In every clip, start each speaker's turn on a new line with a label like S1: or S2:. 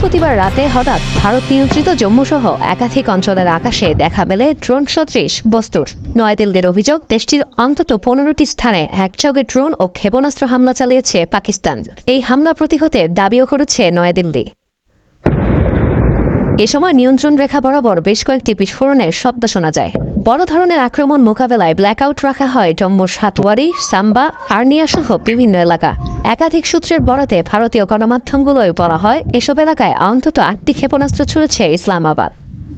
S1: বৃহস্পতিবার রাতে হঠাৎ ভারত নিয়ন্ত্রিত জম্মু সহ একাধিক অঞ্চলের আকাশে দেখা মেলে ড্রোন সদৃশ বস্তুর। নয়াদিল্লির অভিযোগ, দেশটির অন্তত 15টি স্থানে একযোগে ড্রোন ও ক্ষেপণাস্ত্র হামলা চালিয়েছে পাকিস্তান। এই হামলা প্রতিহতে দাবিও করেছে নয়াদিল্লি। এ সময় নিয়ন্ত্রণ রেখা বরাবর বেশ কয়েকটি বিস্ফোরণের শব্দ শোনা যায়। বড় ধরনের আক্রমণ মোকাবেলায় ব্ল্যাকআউট রাখা হয় জম্মুর সাতওয়ারি, সাম্বা, আর্নিয়া সহ বিভিন্ন এলাকা। একাধিক সূত্রের বরাতে ভারতীয় গণমাধ্যমগুলোয় বলা হয়, এসব এলাকায় অন্তত 8টি ক্ষেপণাস্ত্র ছুড়েছে ইসলামাবাদ।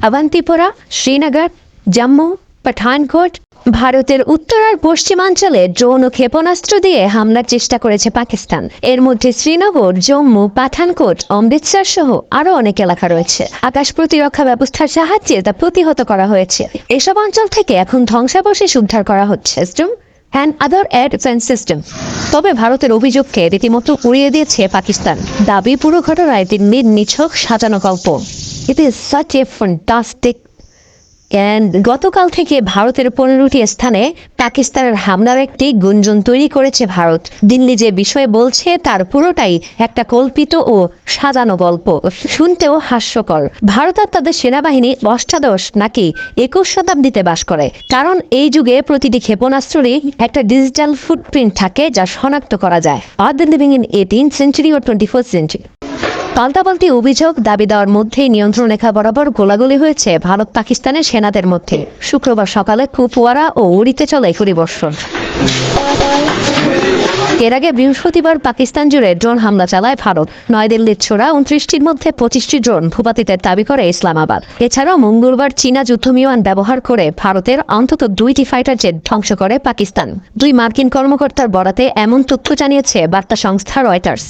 S1: আভান্তিপোরা, শ্রীনগর, জম্মু, পাঠানকোট। ভারতের উত্তর আর পশ্চিমাঞ্চলে ড্রোন ও ক্ষেপণাস্ত্র দিয়ে হামলার চেষ্টা করেছে পাকিস্তান। এর মধ্যে শ্রীনগর, জম্মু, পাঠানকোট, অমৃতসর সহ আরও অনেক এলাকা রয়েছে। আকাশ প্রতিরক্ষা ব্যবস্থার সাহায্যে তা প্রতিহত করা হয়েছে। এসব অঞ্চল থেকে এখন ধ্বংসাবশেষ উদ্ধার করা হচ্ছে and other air defence system. তবে ভারতের অভিযোগকে রীতিমতো উড়িয়ে দিয়েছে পাকিস্তান। দাবি, পুরো ঘটনায় দিল্লির নিছক সাজানো গল্প। It is such a fantastic. গতকাল থেকে ভারতের 15টি স্থানে পাকিস্তানের হামলার একটি গুঞ্জন তৈরি করেছে ভারত। দিল্লি যে বিষয়ে বলছে তার পুরোটাই একটা কল্পিত ও সাজানো গল্প, শুনতেও হাস্যকর। ভারত আর তাদের সেনাবাহিনী অষ্টাদশ নাকি 21 শতাব্দীতে বাস করে, কারণ এই যুগে প্রতিটি ক্ষেপণাস্ত্রেরই একটা ডিজিটাল ফুটপ্রিন্ট থাকে যা শনাক্ত করা যায়। Are the living in 18th century or 21st century। পাল্টাপাল্টি অভিযোগ, দাবি দেওয়ার মধ্যেই নিয়ন্ত্রণ রেখা বরাবর গোলাগুলি হয়েছে ভারত পাকিস্তানের সেনাদের মধ্যে। শুক্রবার সকালে কুপওয়ারা ও উড়িতে চলে পরিবর্ষণ। এর আগে বৃহস্পতিবার পাকিস্তান জুড়ে ড্রোন হামলা চালায় ভারত। নয়াদিল্লির ছোড়া 29টির মধ্যে 25টি ড্রোন ভূপাতিতের দাবি করে ইসলামাবাদ। এছাড়াও মঙ্গলবার চীনা যুদ্ধবিমান ব্যবহার করে ভারতের অন্তত 2টি ফাইটার জেট ধ্বংস করে পাকিস্তান। 2 মার্কিন কর্মকর্তার বরাতে এমন তথ্য জানিয়েছে বার্তা সংস্থা রয়টার্স।